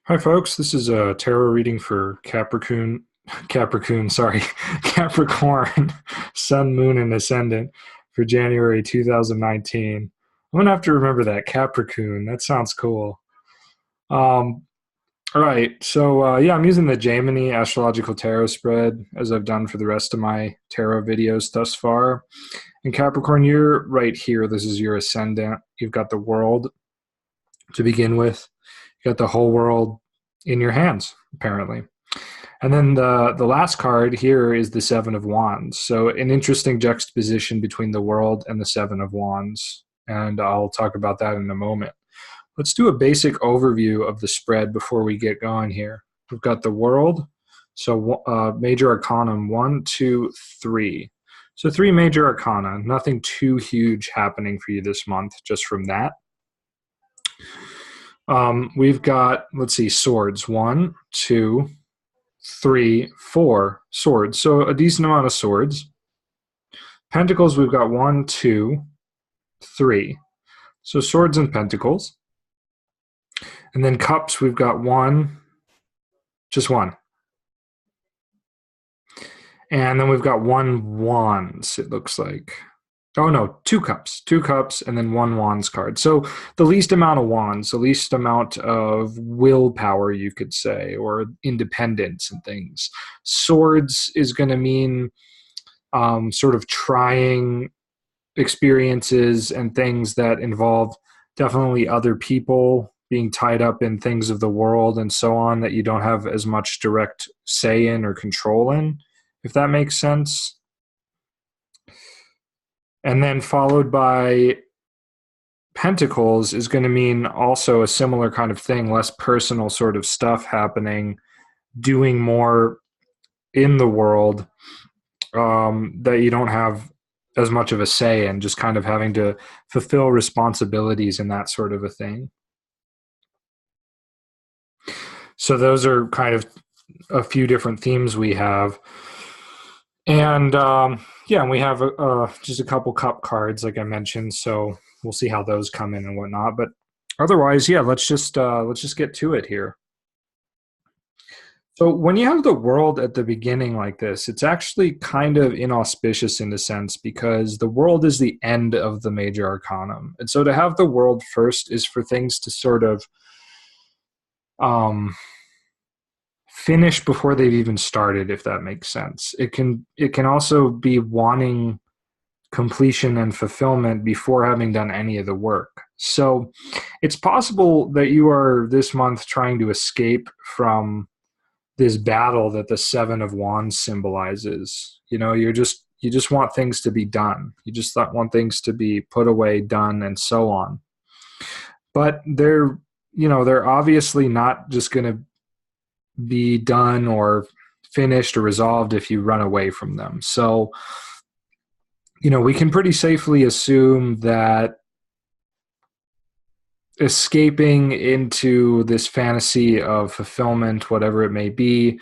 Hi, folks. This is a tarot reading for Capricorn, Sun, Moon, and Ascendant for January 2019. I'm gonna have to remember that Capricorn. That sounds cool. Um, all right. So I'm using the Gemini astrological tarot spread as I've done for the rest of my tarot videos thus far. And Capricorn, you're right here. This is your ascendant. You've got the world to begin with. You got the whole world in your hands, apparently. And then the last card here is the Seven of Wands. So an interesting juxtaposition between the world and the Seven of Wands. And I'll talk about that in a moment. Let's do a basic overview of the spread before we get going here. We've got the world. So major arcanum, 1, 2, 3. So 3 major arcana, nothing too huge happening for you this month just from that. We've got, let's see, swords. 1, 2, 3, 4 swords. So a decent amount of swords. Pentacles, we've got 1, 2, 3. So swords and pentacles. And then cups, we've got just one. And then we've got 1 wands, it looks like. Oh no, 2 cups, and then 1 wands card. So the least amount of wands, the least amount of willpower, you could say, or independence and things. Swords is going to mean sort of trying experiences and things that involve definitely other people, being tied up in things of the world and so on that you don't have as much direct say in or control in, if that makes sense. And then followed by pentacles is going to mean also a similar kind of thing, less personal sort of stuff happening, doing more in the world that you don't have as much of a say in, just kind of having to fulfill responsibilities and that sort of a thing. So those are kind of a few different themes we have. And and we have just a couple cup cards, like I mentioned. So we'll see how those come in and whatnot. But otherwise, yeah, let's just get to it here. So when you have the world at the beginning like this, it's actually kind of inauspicious in a sense because the world is the end of the major arcanum. And so to have the world first is for things to sort of finish before they've even started, if that makes sense. It can also be wanting completion and fulfillment before having done any of the work. So it's possible that you are this month trying to escape from this battle that the Seven of Wands symbolizes. You know, you just want things to be done. You just want things to be put away, done, and so on. But they're obviously not just going to be done or finished or resolved if you run away from them. So, we can pretty safely assume that escaping into this fantasy of fulfillment, whatever it may be,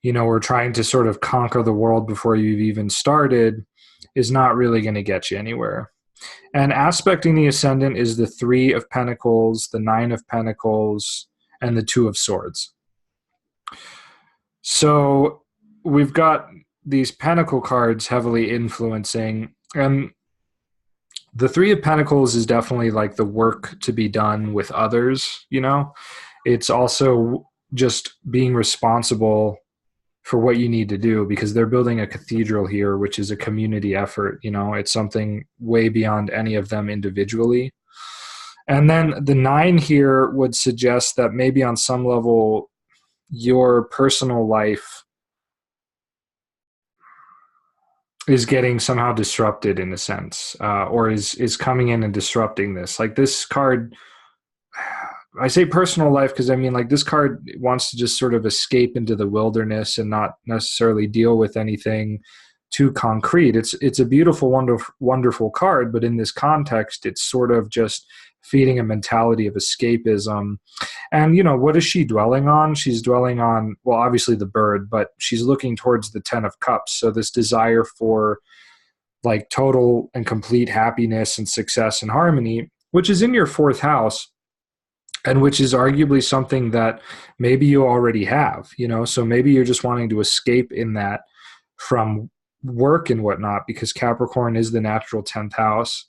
we're trying to sort of conquer the world before you've even started, is not really going to get you anywhere. And aspecting the ascendant is the 3 of Pentacles, the 9 of Pentacles, and the 2 of Swords. So we've got these Pentacle cards heavily influencing, and the 3 of Pentacles is definitely like the work to be done with others. It's also just being responsible for what you need to do, because they're building a cathedral here, which is a community effort. It's something way beyond any of them individually. And then the 9 here would suggest that maybe on some level your personal life is getting somehow disrupted in a sense, or is coming in and disrupting this. Like this card, I say personal life because I mean like this card wants to just sort of escape into the wilderness and not necessarily deal with anything too concrete. It's a beautiful, wonderful card, but in this context, it's sort of just feeding a mentality of escapism. And, what is she dwelling on? She's dwelling on, well, obviously the bird, but she's looking towards the 10 of Cups. So this desire for like total and complete happiness and success and harmony, which is in your 4th house. and which is arguably something that maybe you already have, so maybe you're just wanting to escape in that from work and whatnot, because Capricorn is the natural 10th house,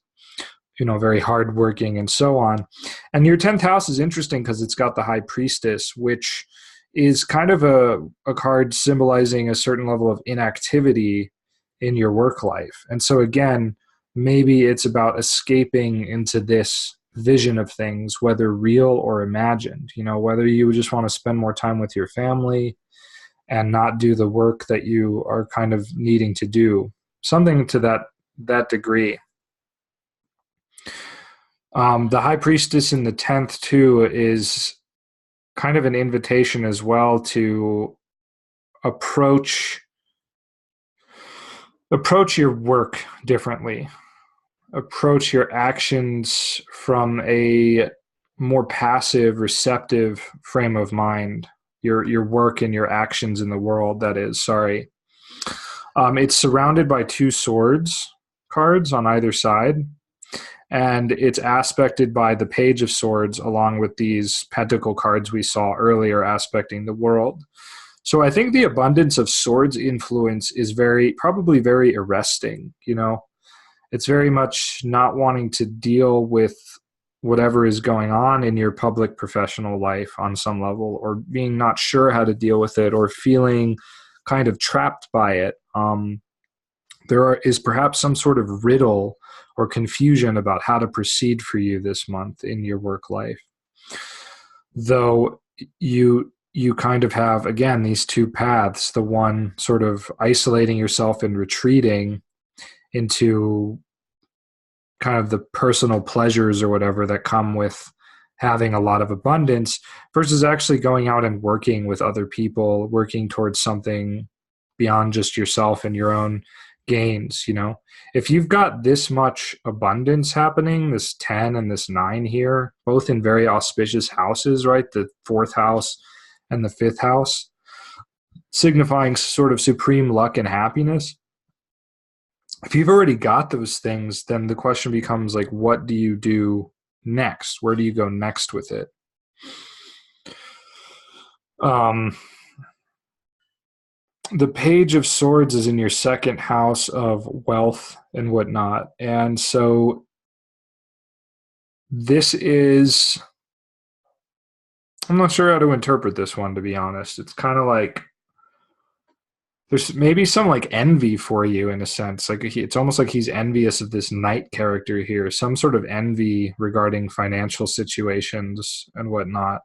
very hardworking and so on. And your 10th house is interesting because it's got the High Priestess, which is kind of a card symbolizing a certain level of inactivity in your work life. And so again, maybe it's about escaping into this vision of things, whether real or imagined, whether you just want to spend more time with your family and not do the work that you are kind of needing to do, something to that degree. The High Priestess in the 10th too is kind of an invitation as well to approach your work differently, approach your actions from a more passive, receptive frame of mind, your work and your actions in the world, that is, sorry. It's surrounded by 2 swords cards on either side, and it's aspected by the Page of Swords along with these pentacle cards we saw earlier aspecting the world. So I think the abundance of swords influence is probably very arresting, It's very much not wanting to deal with whatever is going on in your public professional life on some level, or being not sure how to deal with it, or feeling kind of trapped by it. There is perhaps some sort of riddle or confusion about how to proceed for you this month in your work life. Though you kind of have, again, these 2 paths, the one sort of isolating yourself and retreating into kind of the personal pleasures or whatever that come with having a lot of abundance, versus actually going out and working with other people, working towards something beyond just yourself and your own gains. If you've got this much abundance happening, this 10 and this 9 here, both in very auspicious houses, right? The 4th house and the 5th house, signifying sort of supreme luck and happiness. If you've already got those things, then the question becomes like, what do you do next? Where do you go next with it? The Page of Swords is in your 2nd house of wealth and whatnot. And so this is, I'm not sure how to interpret this one, to be honest. It's kind of like, there's maybe some like envy for you in a sense. Like it's almost like he's envious of this knight character here, some sort of envy regarding financial situations and whatnot.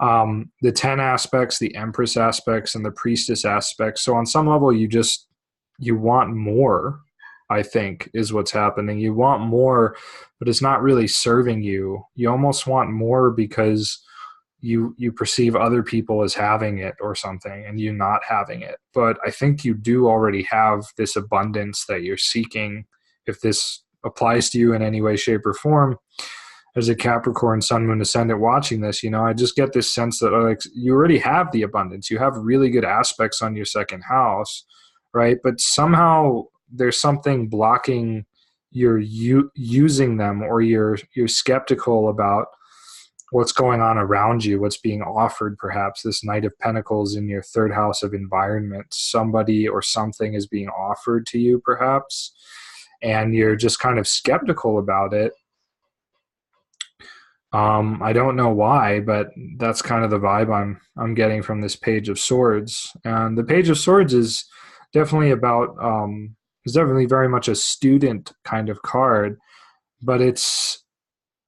The 10 aspects, the Empress aspects, and the Priestess aspects. So on some level, you want more, I think, is what's happening. You want more, but it's not really serving you. You almost want more because you perceive other people as having it or something, and you not having it. But I think you do already have this abundance that you're seeking, if this applies to you in any way, shape, or form. As a Capricorn Sun, Moon, Ascendant watching this, I just get this sense that like you already have the abundance. You have really good aspects on your 2nd house, right? But somehow there's something blocking your using them, or you're skeptical about what's going on around you, what's being offered. Perhaps this Knight of Pentacles in your 3rd house of environment, somebody or something is being offered to you perhaps, and you're just kind of skeptical about it. I don't know why, but that's kind of the vibe I'm getting from this Page of Swords. And the Page of Swords is definitely definitely very much a student kind of card, but it's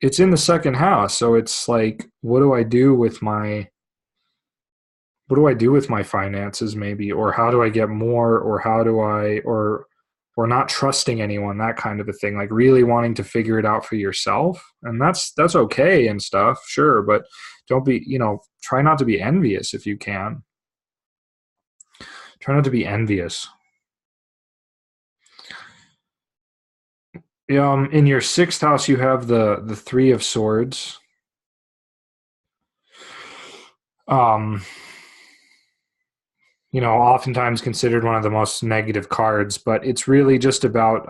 in the 2nd house. So it's like, what do I do with my finances maybe, or how do I get more, or how do I, or not trusting anyone, that kind of a thing, like really wanting to figure it out for yourself. And that's okay and stuff, sure, but don't be, try not to be envious if you can. Try not to be envious. In your 6th house, you have the 3 of Swords. Oftentimes considered one of the most negative cards, but it's really just about,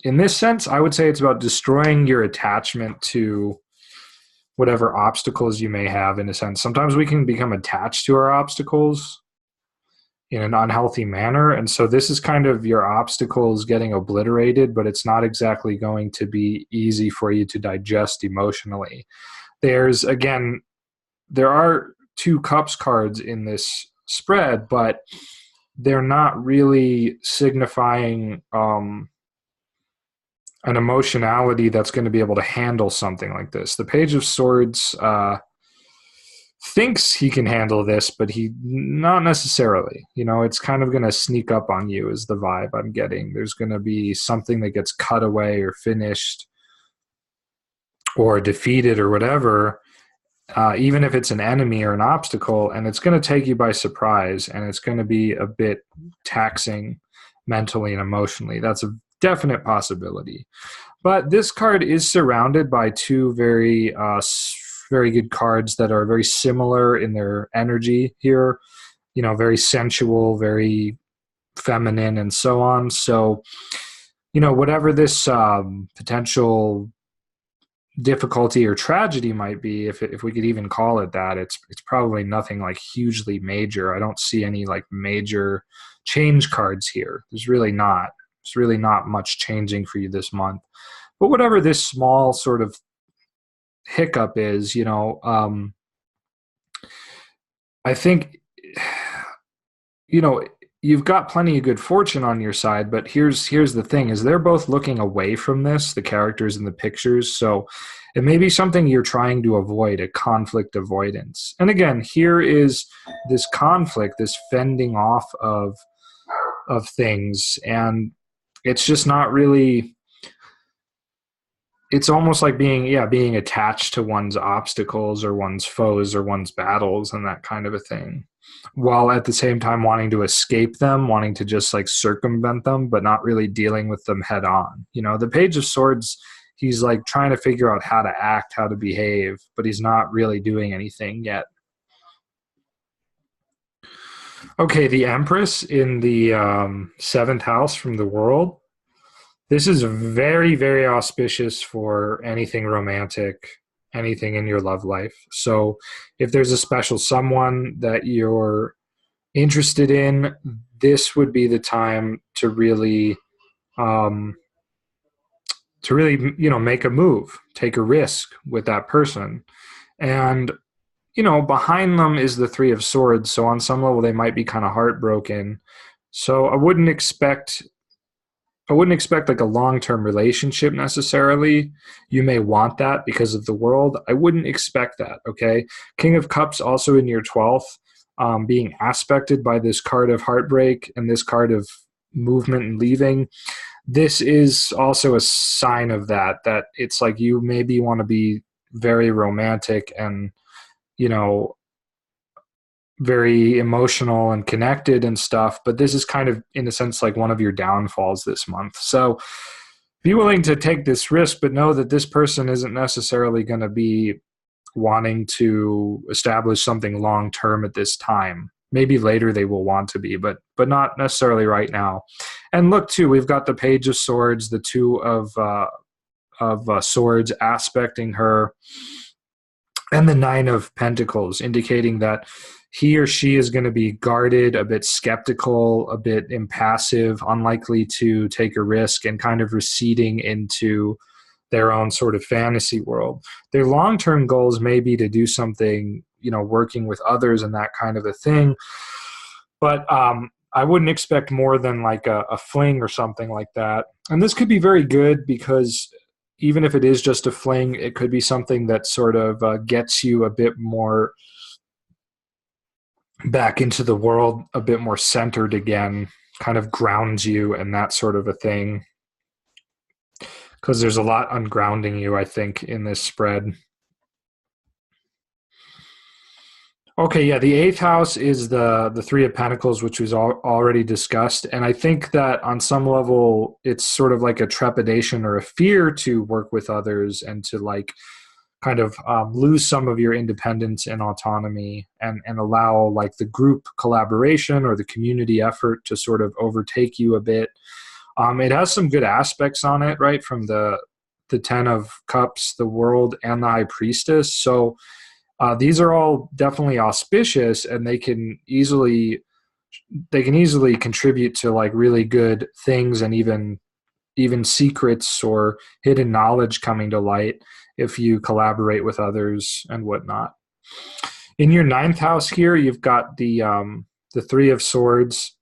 in this sense, I would say it's about destroying your attachment to whatever obstacles you may have, in a sense. Sometimes we can become attached to our obstacles in an unhealthy manner. And so this is kind of your obstacles getting obliterated, but it's not exactly going to be easy for you to digest emotionally. Again, there are 2 cups cards in this spread, but they're not really signifying an emotionality that's going to be able to handle something like this. The Page of Swords thinks he can handle this, but he not necessarily. It's kind of going to sneak up on you is the vibe I'm getting. There's going to be something that gets cut away or finished or defeated or whatever, even if it's an enemy or an obstacle, and it's going to take you by surprise, and it's going to be a bit taxing mentally and emotionally. That's a definite possibility. But this card is surrounded by 2 very very good cards that are very similar in their energy here, very sensual, very feminine, and so on. So, whatever this potential difficulty or tragedy might be, if we could even call it that, it's probably nothing like hugely major. I don't see any like major change cards here. There's really not much changing for you this month. But whatever this small sort of hiccup is, I think, you've got plenty of good fortune on your side, but here's the thing, is they're both looking away from this, the characters in the pictures. So it may be something you're trying to avoid, a conflict avoidance. And again, here is this conflict, this fending off of things, and it's just not really, it's almost like being attached to one's obstacles or one's foes or one's battles and that kind of a thing, while at the same time wanting to escape them, wanting to just like circumvent them, but not really dealing with them head on. The Page of Swords, he's like trying to figure out how to act, how to behave, but he's not really doing anything yet. Okay, the Empress in the 7th house from the World. This is very, very auspicious for anything romantic, anything in your love life. So if there's a special someone that you're interested in, this would be the time to really make a move, take a risk with that person. And behind them is the 3 of Swords, so on some level they might be kind of heartbroken. So I wouldn't expect like a long-term relationship necessarily. You may want that because of the World. I wouldn't expect that, okay? King of Cups also in your 12th, being aspected by this card of heartbreak and this card of movement and leaving. This is also a sign of that it's like you maybe want to be very romantic and, very emotional and connected and stuff, but this is kind of, in a sense, like one of your downfalls this month. So be willing to take this risk, but know that this person isn't necessarily going to be wanting to establish something long-term at this time. Maybe later they will want to be, but not necessarily right now. And look, too, we've got the Page of Swords, the 2 of Swords aspecting her, and the 9 of Pentacles, indicating that he or she is going to be guarded, a bit skeptical, a bit impassive, unlikely to take a risk, and kind of receding into their own sort of fantasy world. Their long-term goals may be to do something, working with others and that kind of a thing. But I wouldn't expect more than like a fling or something like that. And this could be very good because even if it is just a fling, it could be something that sort of gets you a bit more back into the world, a bit more centered again, kind of grounds you and that sort of a thing. Because there's a lot ungrounding you, I think, in this spread. Okay, yeah, the 8th house is the 3 of Pentacles, which was already discussed. And I think that on some level, it's sort of like a trepidation or a fear to work with others and to like kind of lose some of your independence and autonomy and allow like the group collaboration or the community effort to sort of overtake you a bit. It has some good aspects on it, right? From the the Ten of Cups, the World, and the High Priestess. So these are all definitely auspicious, and they can easily contribute to like really good things, and even secrets or hidden knowledge coming to light if you collaborate with others and whatnot. In your ninth house here, you've got the Three of Swords.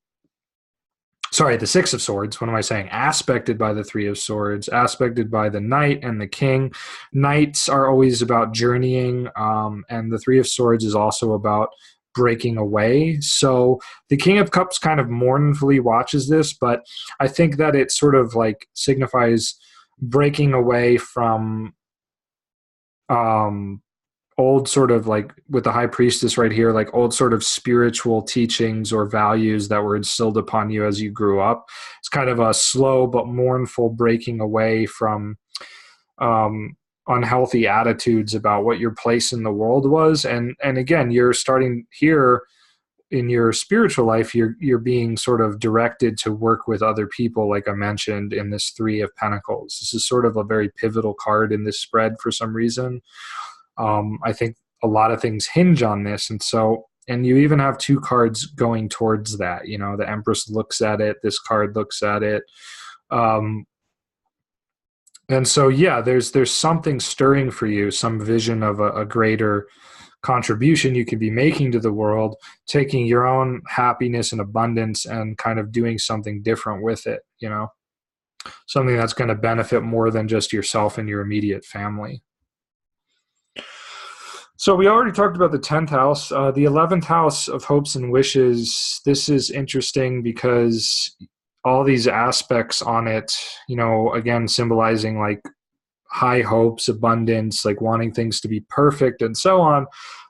Sorry, the Six of Swords. What am I saying? Aspected by the Three of Swords, aspected by the Knight and the King. Knights are always about journeying, and the Three of Swords is also about breaking away. So the King of Cups kind of mournfully watches this, but I think that it sort of like signifies breaking away from old sort of like with the High Priestess right here, like old sort of spiritual teachings or values that were instilled upon you as you grew up. It's kind of a slow but mournful breaking away from unhealthy attitudes about what your place in the world was. And again, you're starting here in your spiritual life, you're being sort of directed to work with other people, like I mentioned in this Three of Pentacles. This is sort of a very pivotal card in this spread for some reason. I think a lot of things hinge on this. And you even have two cards going towards that. You know, the Empress looks at it, this card looks at it. And so, yeah, there's something stirring for you, some vision of a greater contribution you could be making to the world, taking your own happiness and abundance and kind of doing something different with it, you know, something that's going to benefit more than just yourself and your immediate family. So we already talked about the 10th house. The 11th house of hopes and wishes, this is interesting because all these aspects on it, you know, again, symbolizing like high hopes, abundance, like wanting things to be perfect and so on.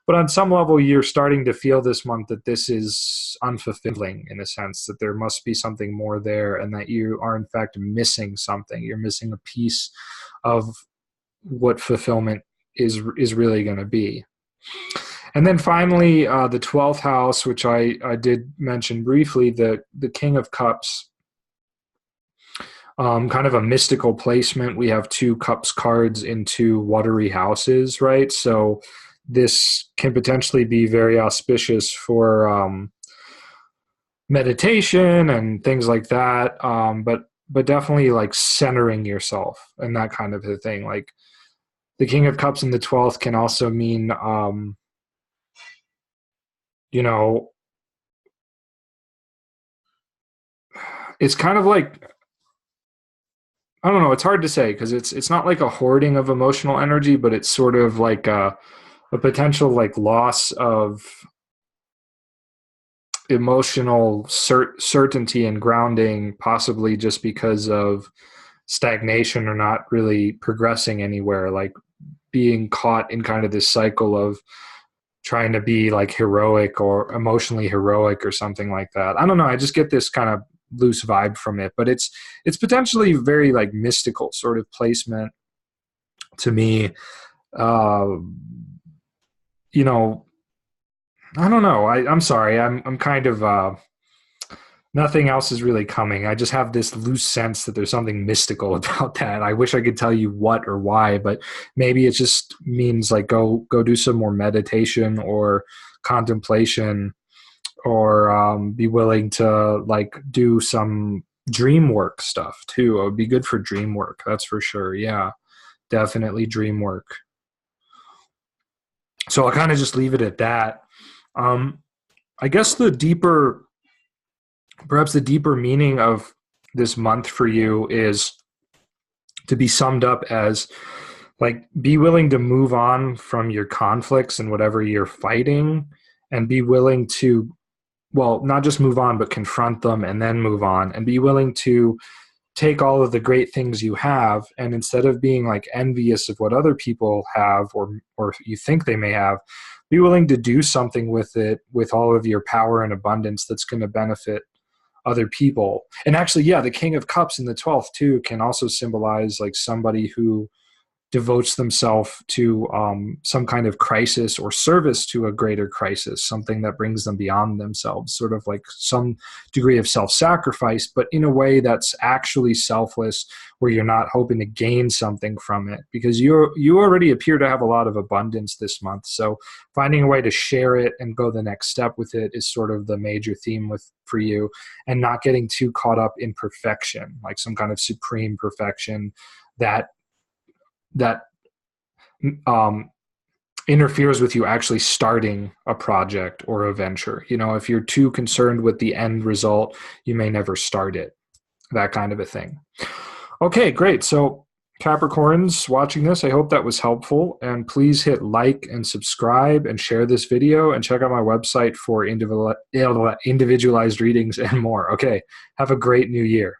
But on some level, you're starting to feel this month that this is unfulfilling in a sense, that there must be something more there and that you are in fact missing something. You're missing a piece of what fulfillment is really going to be. And then finally, the 12th house, which I did mention briefly, the King of Cups, kind of a mystical placement. We have two cups cards in two watery houses, right? So this can potentially be very auspicious for meditation and things like that, but definitely like centering yourself and that kind of a thing. Like the King of Cups in the 12th can also mean, you know, it's kind of like, I don't know, it's hard to say because it's not like a hoarding of emotional energy, but it's sort of like a potential like loss of emotional certainty and grounding, possibly just because of stagnation or not really progressing anywhere, like being caught in kind of this cycle of trying to be like heroic or emotionally heroic or something like that. I don't know. I just get this kind of loose vibe from it, but it's potentially very like mystical sort of placement to me. You know, I don't know. I'm sorry. I'm kind of nothing else is really coming. I just have this loose sense that there's something mystical about that. I wish I could tell you what or why, but maybe it just means like go do some more meditation or contemplation, or be willing to like do some dream work stuff too. It would be good for dream work. That's for sure. Yeah, definitely dream work. So I'll kind of just leave it at that. I guess perhaps the deeper meaning of this month for you is to be summed up as like be willing to move on from your conflicts and whatever you're fighting, and be willing to, well, not just move on, but confront them and then move on, and be willing to take all of the great things you have, and instead of being like envious of what other people have or you think they may have, be willing to do something with it, with all of your power and abundance that's going to benefit other people. And actually, yeah, the King of Cups in the 12th too can also symbolize like somebody who devotes themselves to some kind of crisis or service to a greater crisis, something that brings them beyond themselves, sort of like some degree of self-sacrifice, but in a way that's actually selfless, where you're not hoping to gain something from it, because you already appear to have a lot of abundance this month. So finding a way to share it and go the next step with it is sort of the major theme for you, and not getting too caught up in perfection, like some kind of supreme perfection that interferes with you actually starting a project or a venture. If you're too concerned with the end result, you may never start it, that kind of a thing. Okay, great. So Capricorns watching this, I hope that was helpful, and please hit like and subscribe and share this video, and check out my website for individualized readings and more. Okay, have a great new year.